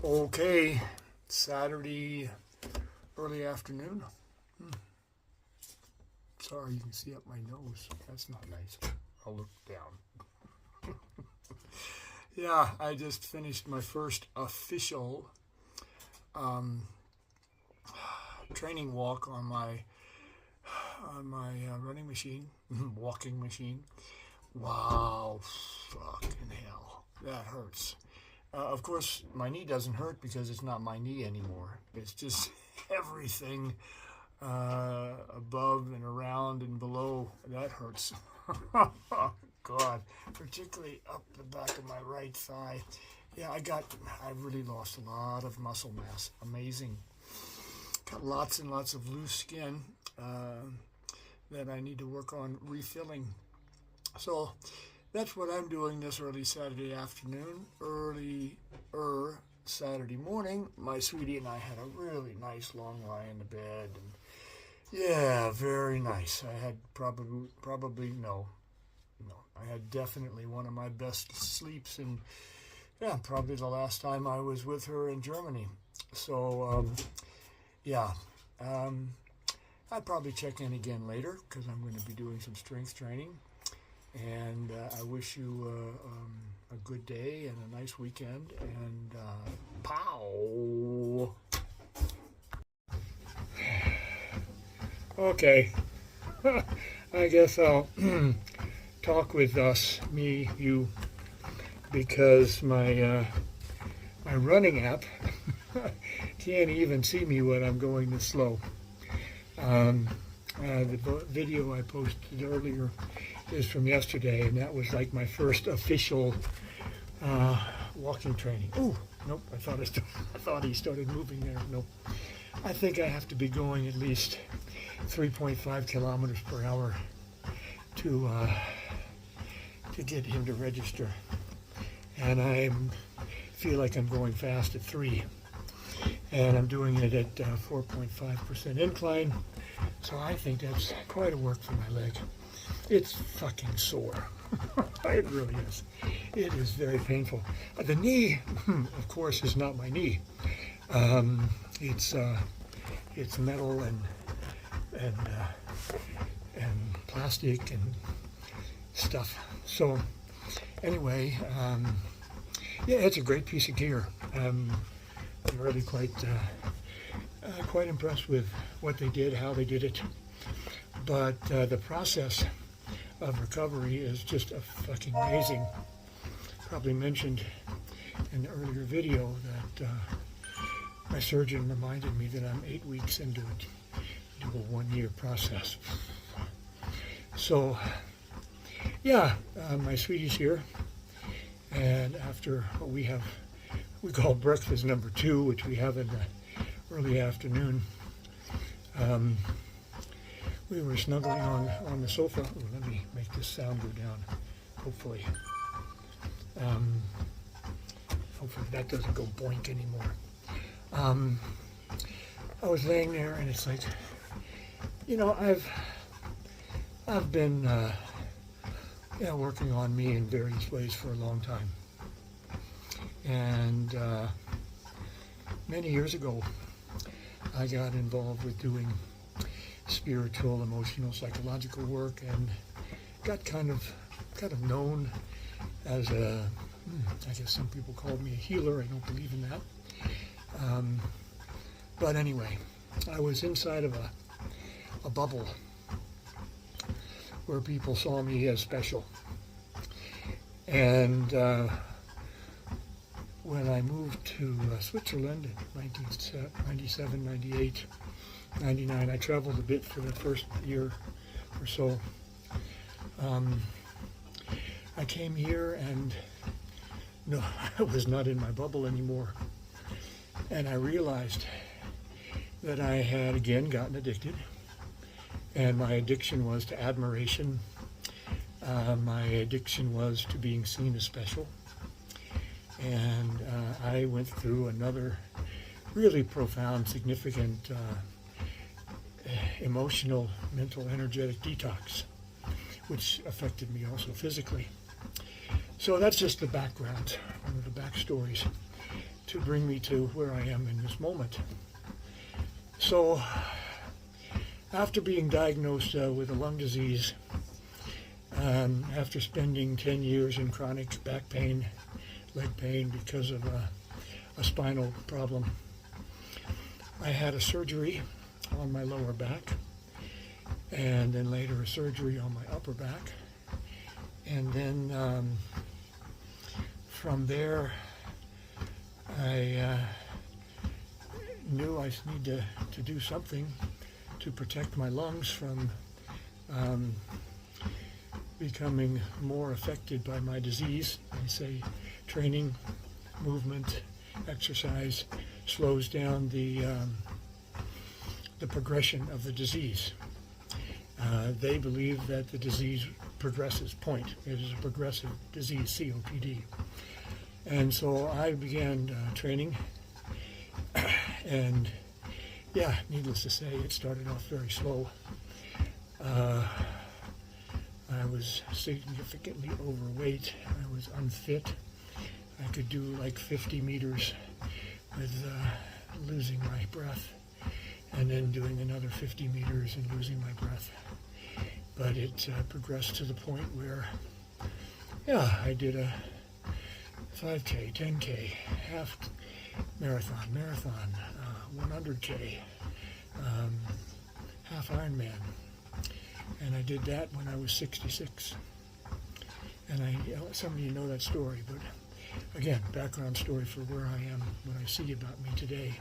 Okay, Saturday early afternoon. Sorry, you can see up my nose. That's not nice. I'll look down. Yeah, I just finished my first official training walk on my running machine, walking machine. Wow, fucking hell, that hurts. Of course, my knee doesn't hurt because it's not my knee anymore. It's just everything above and around and below that hurts. God, particularly up the back of my right thigh. Yeah, I really lost a lot of muscle mass. Amazing. Got lots and lots of loose skin that I need to work on refilling. So that's what I'm doing this early Saturday afternoon. Early Saturday morning, my sweetie and I had a really nice long lie in the bed. And yeah, very nice. I had I had definitely one of my best sleeps, and yeah, probably the last time I was with her in Germany. So, I'll probably check in again later because I'm going to be doing some strength training. And I wish you a good day and a nice weekend. And pow! Okay. I guess I'll talk with us, me, you, because my running app can't even see me when I'm going this slow. The video I posted earlier is from yesterday, and that was like my first official walking training. Ooh, nope, I thought he started moving there. Nope. I think I have to be going at least 3.5 kilometers per hour to get him to register. And I feel like I'm going fast at 3. And I'm doing it at 4.5% incline. So I think that's quite a work for my leg. It's fucking sore. It really is. It is very painful. The knee, of course, is not my knee. It's metal and plastic and stuff. So anyway, yeah, it's a great piece of gear. I'm really quite impressed with what they did, how they did it. But the process of recovery is just fucking amazing. Probably mentioned in the earlier video that my surgeon reminded me that I'm 8 weeks into a 1-year process. So, yeah, my sweetie's here, and after what we call breakfast number 2, which we have in the early afternoon, we were snuggling on the sofa. Ooh, let me make this sound go down, hopefully. Hopefully that doesn't go boink anymore. I was laying there, and it's like, I've been working on me in various ways for a long time. And many years ago, I got involved with doing spiritual, emotional, psychological work, and got kind of known as I guess some people called me a healer. I don't believe in that. But anyway, I was inside of a bubble where people saw me as special. And when I moved to Switzerland in 1997, 98, 99, I traveled a bit for the first year or so. I came here, and no, I was not in my bubble anymore. And I realized that I had again gotten addicted, and my addiction was to admiration. My addiction was to being seen as special. And I went through another really profound, significant emotional, mental, energetic detox, which affected me also physically. So that's just the background, one of the backstories to bring me to where I am in this moment. So after being diagnosed with a lung disease, after spending 10 years in chronic back pain, leg pain because of a spinal problem, I had a surgery on my lower back, and then later a surgery on my upper back. And then from there, I knew I needed to do something to protect my lungs from becoming more affected by my disease. I say training, movement, exercise slows down the progression of the disease. They believe that the disease progresses, point. It is a progressive disease, COPD. And so I began training, and yeah, needless to say, it started off very slow. I was significantly overweight. I was unfit. I could do like 50 meters with losing my breath, and then doing another 50 meters and losing my breath. But it progressed to the point where, yeah, I did a 5K, 10K, half marathon, 100K, half Ironman. And I did that when I was 66. And some of you know that story, but again, background story for where I am, what I see about me today,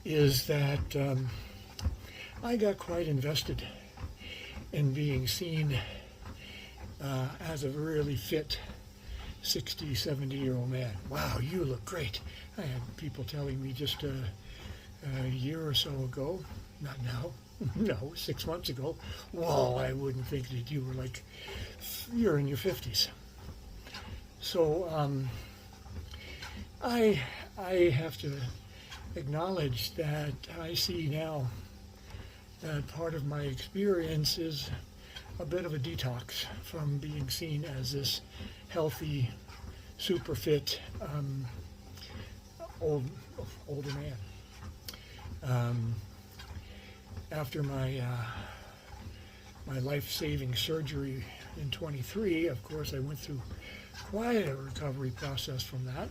is that I got quite invested in being seen as a really fit 60, 70-year-old man. Wow, you look great. I had people telling me just a year or so ago, not now, no, 6 months ago, whoa, I wouldn't think that you were like, you're in your 50s. So I have to acknowledge that I see now that part of my experience is a bit of a detox from being seen as this healthy, super fit, older man. After my life-saving surgery in 23, of course, I went through quite a recovery process from that.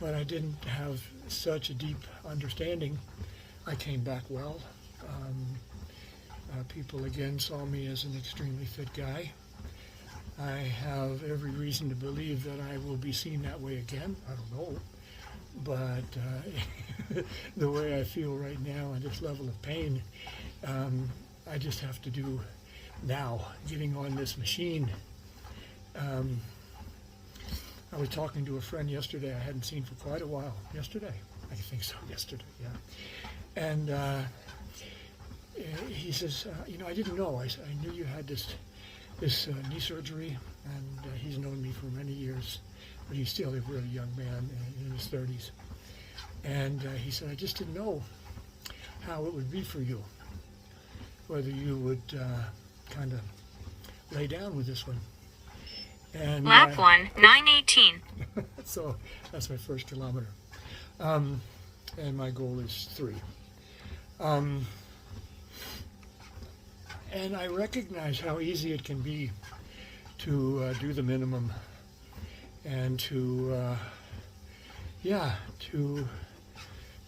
But I didn't have such a deep understanding. I came back well. People again saw me as an extremely fit guy. I have every reason to believe that I will be seen that way again. I don't know. But the way I feel right now and this level of pain, I just have to do now, getting on this machine. I was talking to a friend yesterday I hadn't seen for quite a while. Yesterday? I think so, yesterday, yeah. And he says, I didn't know. I knew you had this knee surgery, and he's known me for many years, but he's still a really young man in his 30s. And he said, I just didn't know how it would be for you, whether you would kind of lay down with this one. And lap 1, 9:18. So that's my first kilometer. And my goal is 3. And I recognize how easy it can be to do the minimum and to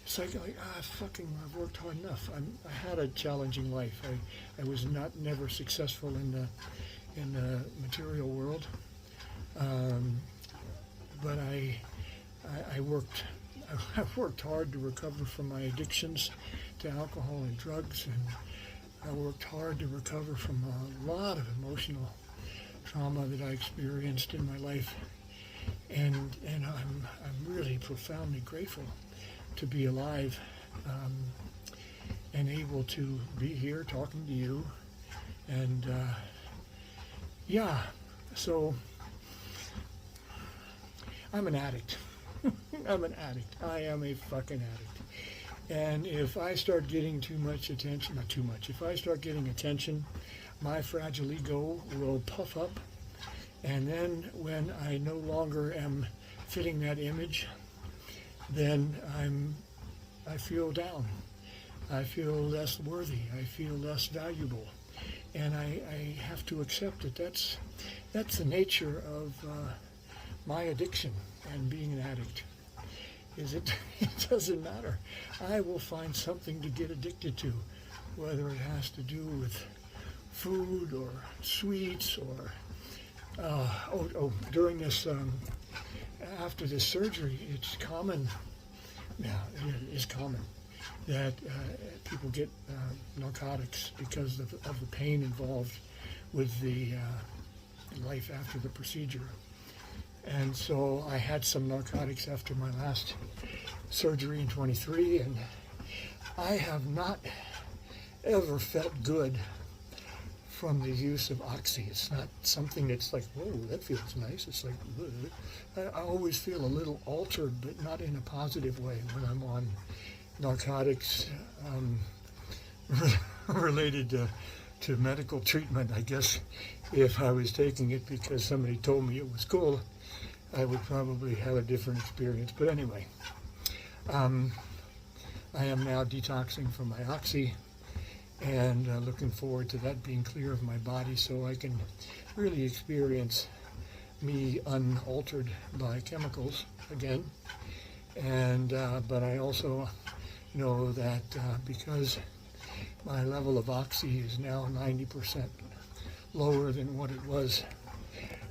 it's like I've worked hard enough. I had a challenging life. I was never successful in the material world, but I worked hard to recover from my addictions to alcohol and drugs, and I worked hard to recover from a lot of emotional trauma that I experienced in my life, and I'm really profoundly grateful to be alive and able to be here talking to you, and so I'm an addict. I'm an addict. I am a fucking addict. And if I start getting too much attention, not too much, if I start getting attention, my fragile ego will puff up. And then when I no longer am fitting that image, then I feel down. I feel less worthy. I feel less valuable. And I have to accept that that's the nature of my addiction and being an addict. It doesn't matter. I will find something to get addicted to, whether it has to do with food or sweets or during this after this surgery, it's common. Yeah, it is common that people get narcotics because of the pain involved with the life after the procedure. And so I had some narcotics after my last surgery in 23, and I have not ever felt good from the use of Oxy. It's not something that's like, whoa, that feels nice. It's like, ugh. I always feel a little altered, but not in a positive way when I'm on narcotics related to medical treatment. I guess if I was taking it because somebody told me it was cool, I would probably have a different experience. But anyway, I am now detoxing from my Oxy and looking forward to that being clear of my body so I can really experience me unaltered by chemicals again. And but I also know that because my level of Oxy is now 90% lower than what it was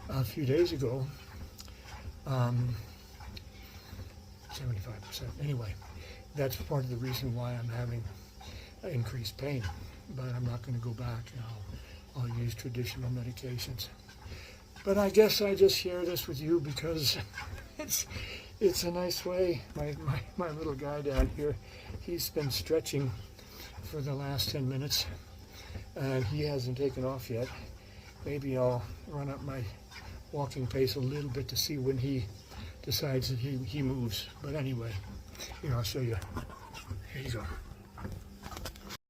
a few days ago, 75%. Anyway, that's part of the reason why I'm having increased pain, but I'm not going to go back. I'll use traditional medications. But I guess I just share this with you because it's a nice way. My little guy down here, he's been stretching for the last 10 minutes, and he hasn't taken off yet. Maybe I'll run up my walking pace a little bit to see when he decides that he moves. But anyway, here, I'll show you. Here you go.